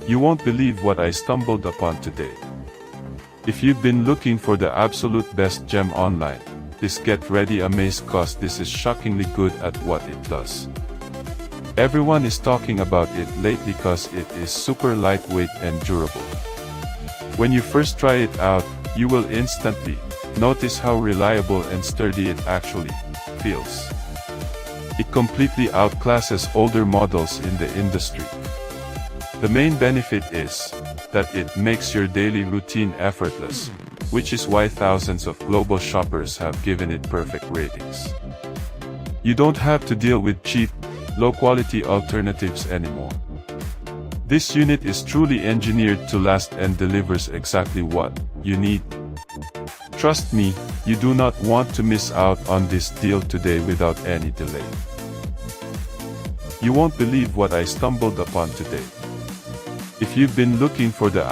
You won't believe what I stumbled upon today. If you've been looking for the absolute best gem online, please get ready amazed cause this is shockingly good at what it does. Everyone is talking about it lately cause it is super lightweight and durable. When you first try it out, you will instantly notice how reliable and sturdy it actually feels. It completely outclasses older models in the industry. The main benefit is that it makes your daily routine effortless, which is why thousands of global shoppers have given it perfect ratings. You don't have to deal with cheap, low-quality alternatives anymore. This unit is truly engineered to last and delivers exactly what you need. Trust me, you do not want to miss out on this deal today without any delay. You won't believe what I stumbled upon today. If you've been looking for the